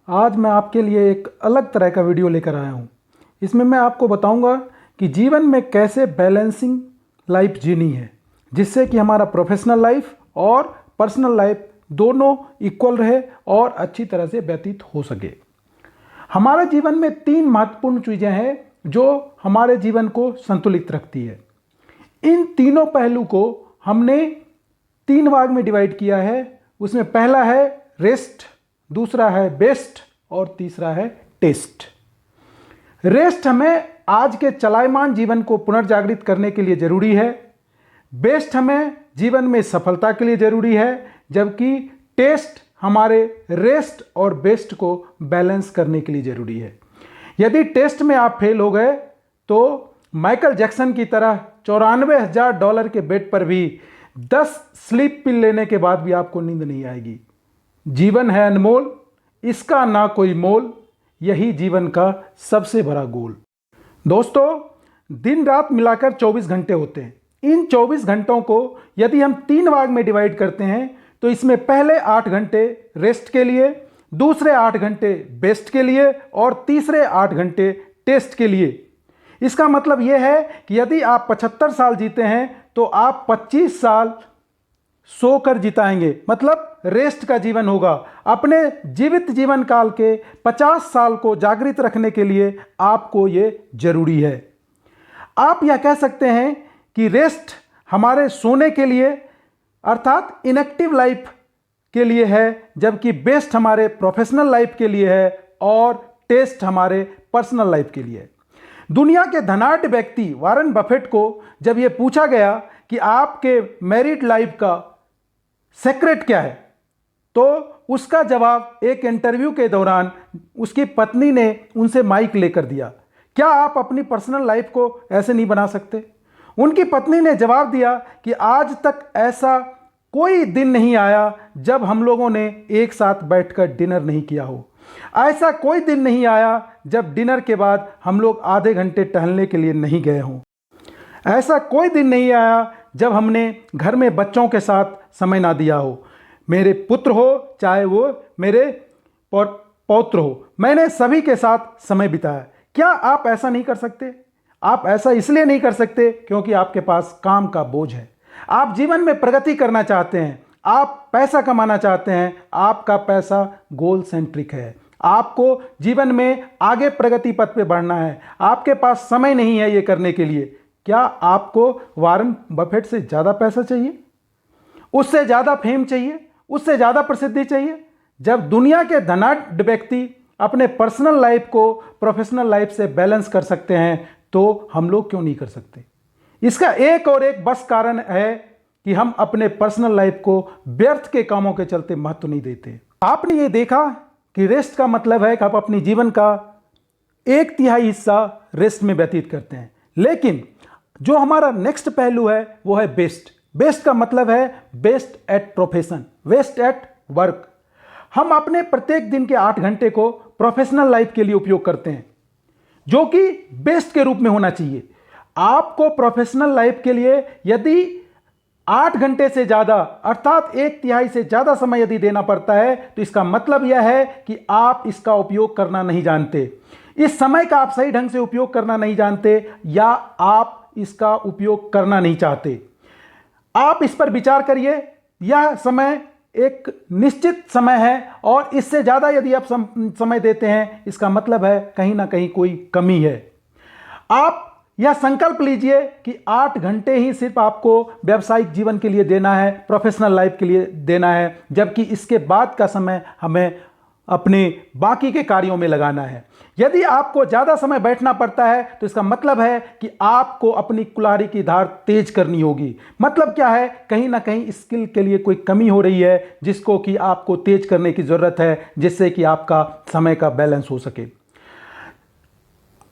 आज मैं आपके लिए एक अलग तरह का वीडियो लेकर आया हूँ। इसमें मैं आपको बताऊँगा कि जीवन में कैसे बैलेंसिंग लाइफ जीनी है, जिससे कि हमारा प्रोफेशनल लाइफ और पर्सनल लाइफ दोनों इक्वल रहे और अच्छी तरह से व्यतीत हो सके। हमारे जीवन में 3 महत्वपूर्ण चीज़ें हैं जो हमारे जीवन को संतुलित रखती है। इन तीनों पहलू को हमने 3 भाग में डिवाइड किया है। उसमें पहला है रेस्ट, दूसरा है बेस्ट और तीसरा है टेस्ट। रेस्ट हमें आज के चलायमान जीवन को पुनर्जागृत करने के लिए जरूरी है। बेस्ट हमें जीवन में सफलता के लिए जरूरी है, जबकि टेस्ट हमारे रेस्ट और बेस्ट को बैलेंस करने के लिए जरूरी है। यदि टेस्ट में आप फेल हो गए तो माइकल जैक्सन की तरह $94,000 के बेड पर भी 10 स्लीप पिल लेने के बाद भी आपको नींद नहीं आएगी। जीवन है अनमोल, इसका ना कोई मोल, यही जीवन का सबसे बड़ा गोल। दोस्तों, दिन रात मिलाकर 24 घंटे होते हैं। इन 24 घंटों को यदि हम 3 भाग में डिवाइड करते हैं तो इसमें पहले 8 घंटे रेस्ट के लिए, दूसरे 8 घंटे बेस्ट के लिए और तीसरे 8 घंटे टेस्ट के लिए। इसका मतलब यह है कि यदि आप 75 साल जीते हैं तो आप 25 साल सोकर जिताएंगे, मतलब रेस्ट का जीवन होगा। अपने जीवित जीवन काल के 50 साल को जागृत रखने के लिए आपको ये जरूरी है। आप यह कह सकते हैं कि रेस्ट हमारे सोने के लिए अर्थात इनएक्टिव लाइफ के लिए है, जबकि बेस्ट हमारे प्रोफेशनल लाइफ के लिए है और टेस्ट हमारे पर्सनल लाइफ के लिए है। दुनिया के धनाढ्य व्यक्ति वॉरेन बफेट को जब यह पूछा गया कि आपके मैरिड लाइफ का सीक्रेट क्या है, तो उसका जवाब एक इंटरव्यू के दौरान उसकी पत्नी ने उनसे माइक लेकर दिया। क्या आप अपनी पर्सनल लाइफ को ऐसे नहीं बना सकते? उनकी पत्नी ने जवाब दिया कि आज तक ऐसा कोई दिन नहीं आया जब हम लोगों ने एक साथ बैठकर डिनर नहीं किया हो। ऐसा कोई दिन नहीं आया जब डिनर के बाद हम लोग आधे घंटे टहलने के लिए नहीं गए हों। ऐसा कोई दिन नहीं आया जब हमने घर में बच्चों के साथ समय ना दिया हो। मेरे पुत्र हो चाहे वो मेरे पौत्र हो, मैंने सभी के साथ समय बिताया। क्या आप ऐसा नहीं कर सकते? आप ऐसा इसलिए नहीं कर सकते क्योंकि आपके पास काम का बोझ है। आप जीवन में प्रगति करना चाहते हैं, आप पैसा कमाना चाहते हैं, आपका पैसा गोल सेंट्रिक है। आपको जीवन में आगे प्रगति पथ पे बढ़ना है, आपके पास समय नहीं है ये करने के लिए। क्या आपको वॉरेन बफेट से ज़्यादा पैसा चाहिए? उससे ज़्यादा फेम चाहिए? उससे ज़्यादा प्रसिद्धि चाहिए? जब दुनिया के धनाढ्य व्यक्ति अपने पर्सनल लाइफ को प्रोफेशनल लाइफ से बैलेंस कर सकते हैं तो हम लोग क्यों नहीं कर सकते? इसका एक और एक बस कारण है कि हम अपने पर्सनल लाइफ को व्यर्थ के कामों के चलते महत्व नहीं देते। आपने ये देखा कि रेस्ट का मतलब है कि आप अपने जीवन का 1/3 हिस्सा रेस्ट में व्यतीत करते हैं। लेकिन जो हमारा नेक्स्ट पहलू है वो है बेस्ट। बेस्ट का मतलब है best at profession, best at work. हम अपने प्रत्येक दिन के 8 घंटे को प्रोफेशनल लाइफ के लिए उपयोग करते हैं, जो कि बेस्ट के रूप में होना चाहिए। आपको प्रोफेशनल लाइफ के लिए यदि 8 घंटे से ज़्यादा अर्थात 1/3 से ज़्यादा समय यदि देना पड़ता है तो इसका मतलब यह है कि आप इसका उपयोग करना नहीं जानते। इस समय का आप सही ढंग से उपयोग करना नहीं जानते या आप इसका उपयोग करना नहीं चाहते। आप इस पर विचार करिए। यह समय एक निश्चित समय है और इससे ज़्यादा यदि आप समय देते हैं, इसका मतलब है कहीं ना कहीं कोई कमी है। आप यह संकल्प लीजिए कि 8 घंटे ही सिर्फ आपको व्यावसायिक जीवन के लिए देना है, प्रोफेशनल लाइफ के लिए देना है, जबकि इसके बाद का समय हमें अपने बाकी के कार्यों में लगाना है। यदि आपको ज़्यादा समय बैठना पड़ता है तो इसका मतलब है कि आपको अपनी कुल्हाड़ी की धार तेज करनी होगी। मतलब क्या है? कहीं ना कहीं स्किल के लिए कोई कमी हो रही है जिसको कि आपको तेज करने की ज़रूरत है, जिससे कि आपका समय का बैलेंस हो सके।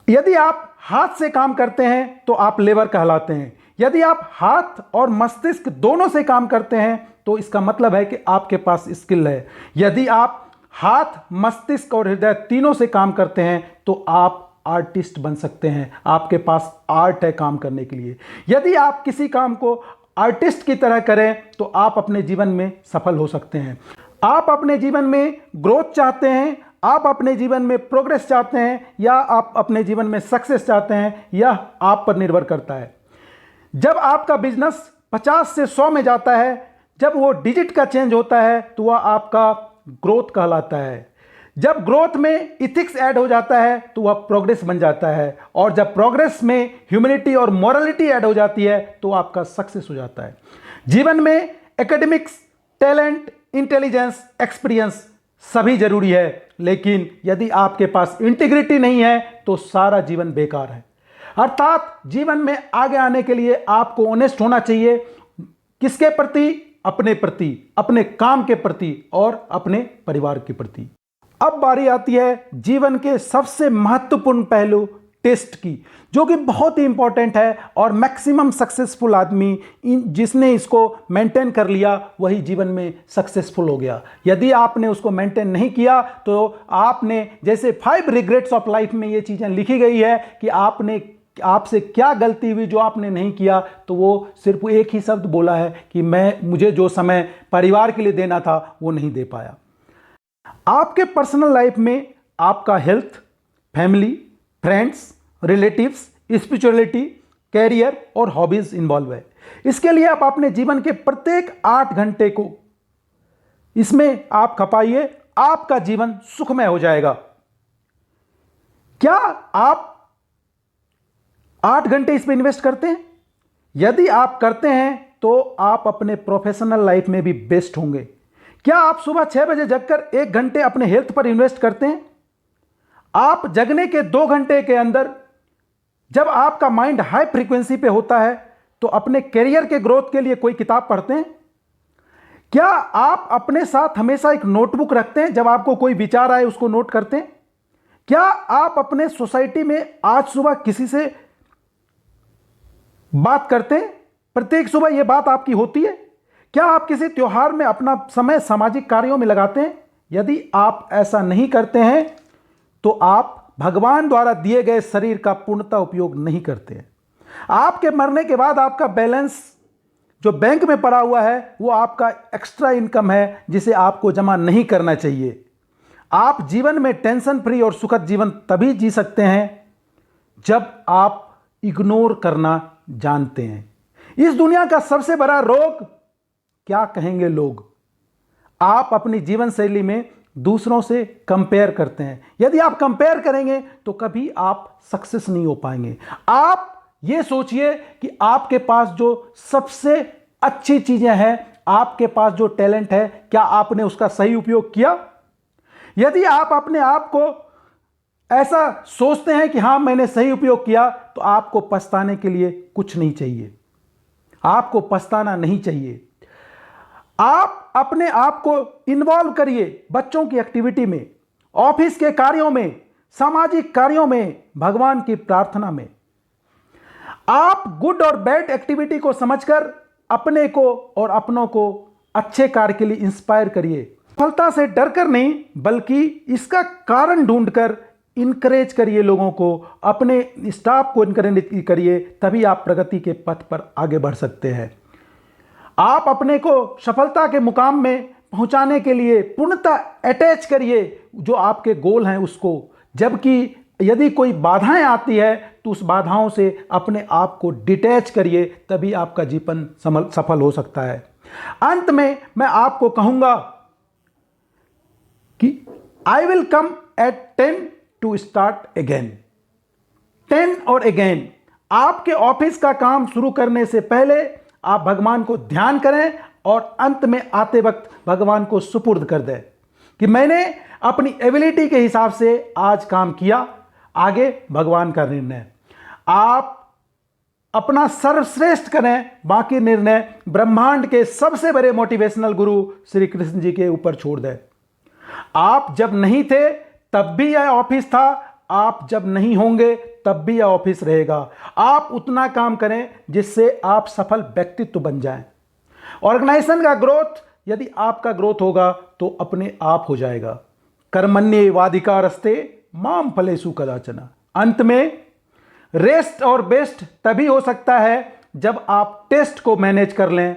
यदि आप हाथ से काम करते हैं तो आप लेबर कहलाते हैं। यदि आप हाथ और मस्तिष्क दोनों से काम करते हैं तो इसका मतलब है कि आपके पास स्किल है। यदि आप हाथ, मस्तिष्क और हृदय तीनों से काम करते हैं तो आप आर्टिस्ट बन सकते हैं। आपके पास आर्ट है काम करने के लिए। यदि आप किसी काम को आर्टिस्ट की तरह करें तो आप अपने जीवन में सफल हो सकते हैं। आप अपने जीवन में ग्रोथ चाहते हैं, आप अपने जीवन में प्रोग्रेस चाहते हैं या आप अपने जीवन में सक्सेस चाहते हैं, यह आप पर निर्भर करता है। जब आपका बिजनेस 50 से 100 में जाता है, जब वो डिजिट का चेंज होता है, तो वह आपका ग्रोथ कहलाता है। जब ग्रोथ में इथिक्स ऐड हो जाता है तो वह प्रोग्रेस बन जाता है, और जब प्रोग्रेस में ह्यूमैनिटी और मॉरलिटी ऐड हो जाती है तो आपका सक्सेस हो जाता है। जीवन में एकेडमिक्स, टैलेंट, इंटेलिजेंस, एक्सपीरियंस सभी जरूरी है, लेकिन यदि आपके पास इंटीग्रिटी नहीं है तो सारा जीवन बेकार है। अर्थात जीवन में आगे आने के लिए आपको ऑनेस्ट होना चाहिए। किसके प्रति? अपने प्रति, अपने काम के प्रति और अपने परिवार के प्रति। अब बारी आती है जीवन के सबसे महत्वपूर्ण पहलू टेस्ट की, जो कि बहुत ही इंपॉर्टेंट है, और मैक्सिमम सक्सेसफुल आदमी जिसने इसको मेंटेन कर लिया वही जीवन में सक्सेसफुल हो गया। यदि आपने उसको मेंटेन नहीं किया तो आपने, जैसे 5 रिग्रेट्स ऑफ लाइफ में ये चीज़ें लिखी गई है कि आपसे क्या गलती हुई जो आपने नहीं किया, तो वो सिर्फ एक ही शब्द बोला है कि मुझे जो समय परिवार के लिए देना था वो नहीं दे पाया। आपके पर्सनल लाइफ में आपका health, family, friends, relatives, spirituality, career और हॉबीज इन्वॉल्व है। इसके लिए आप अपने जीवन के प्रत्येक 8 घंटे को इसमें आप खपाइए, आपका जीवन सुखमय हो जाएगा। क्या आप 8 घंटे इस पर इन्वेस्ट करते हैं? यदि आप करते हैं तो आप अपने प्रोफेशनल लाइफ में भी बेस्ट होंगे। क्या आप सुबह 6 बजे जगकर 1 घंटे अपने हेल्थ पर इन्वेस्ट करते हैं? आप जगने के 2 घंटे के अंदर जब आपका माइंड हाई फ्रीक्वेंसी पे होता है तो अपने करियर के ग्रोथ के लिए कोई किताब पढ़ते हैं? क्या आप अपने साथ हमेशा एक नोटबुक रखते हैं, जब आपको कोई विचार आए उसको नोट करते हैं? क्या आप अपने सोसाइटी में आज सुबह किसी से बात करते हैं? प्रत्येक सुबह यह बात आपकी होती है? क्या आप किसी त्योहार में अपना समय सामाजिक कार्यों में लगाते हैं? यदि आप ऐसा नहीं करते हैं तो आप भगवान द्वारा दिए गए शरीर का पूर्णतः उपयोग नहीं करते हैं। आपके मरने के बाद आपका बैलेंस जो बैंक में पड़ा हुआ है वो आपका एक्स्ट्रा इनकम है, जिसे आपको जमा नहीं करना चाहिए। आप जीवन में टेंशन फ्री और सुखद जीवन तभी जी सकते हैं जब आप इग्नोर करना जानते हैं। इस दुनिया का सबसे बड़ा रोग क्या कहेंगे लोग? आप अपनी जीवन शैली में दूसरों से कंपेयर करते हैं। यदि आप कंपेयर करेंगे तो कभी आप सक्सेस नहीं हो पाएंगे। आप ये सोचिए कि आपके पास जो सबसे अच्छी चीजें हैं, आपके पास जो टैलेंट है, क्या आपने उसका सही उपयोग किया? यदि आप अपने आप को ऐसा सोचते हैं कि हां मैंने सही उपयोग किया, तो आपको पछताने के लिए कुछ नहीं चाहिए। आपको पछताना नहीं चाहिए। आप अपने आप को इन्वॉल्व करिए बच्चों की एक्टिविटी में, ऑफिस के कार्यों में, सामाजिक कार्यों में, भगवान की प्रार्थना में। आप गुड और बैड एक्टिविटी को समझकर अपने को और अपनों को अच्छे कार्य के लिए इंस्पायर करिए। सफलता से डरकर नहीं, बल्कि इसका कारण ढूंढकर इनकरेज करिए लोगों को, अपने स्टाफ को इनकरेज करिए, तभी आप प्रगति के पथ पर आगे बढ़ सकते हैं। आप अपने को सफलता के मुकाम में पहुंचाने के लिए पूर्णतः अटैच करिए जो आपके गोल हैं उसको, जबकि यदि कोई बाधाएं आती है तो उस बाधाओं से अपने आप को डिटैच करिए, तभी आपका जीवन सफल हो सकता है। अंत में मैं आपको कहूंगा कि I will come at 10 to start again. 10 और अगेन। आपके ऑफिस का काम शुरू करने से पहले आप भगवान को ध्यान करें और अंत में आते वक्त भगवान को सुपुर्द कर दें कि मैंने अपनी एबिलिटी के हिसाब से आज काम किया, आगे भगवान का निर्णय। आप अपना सर्वश्रेष्ठ करें, बाकी निर्णय ब्रह्मांड के सबसे बड़े मोटिवेशनल गुरु श्री कृष्ण जी के ऊपर छोड़ दें। आप जब नहीं थे तब भी यह ऑफिस था, आप जब नहीं होंगे तब भी यह ऑफिस रहेगा। आप उतना काम करें जिससे आप सफल व्यक्तित्व बन जाएं। ऑर्गेनाइजेशन का ग्रोथ, यदि आपका ग्रोथ होगा तो अपने आप हो जाएगा। कर्मण्येवाधिकारस्ते माम फलेषु कदाचन। अंत में रेस्ट और बेस्ट तभी हो सकता है जब आप टेस्ट को मैनेज कर लें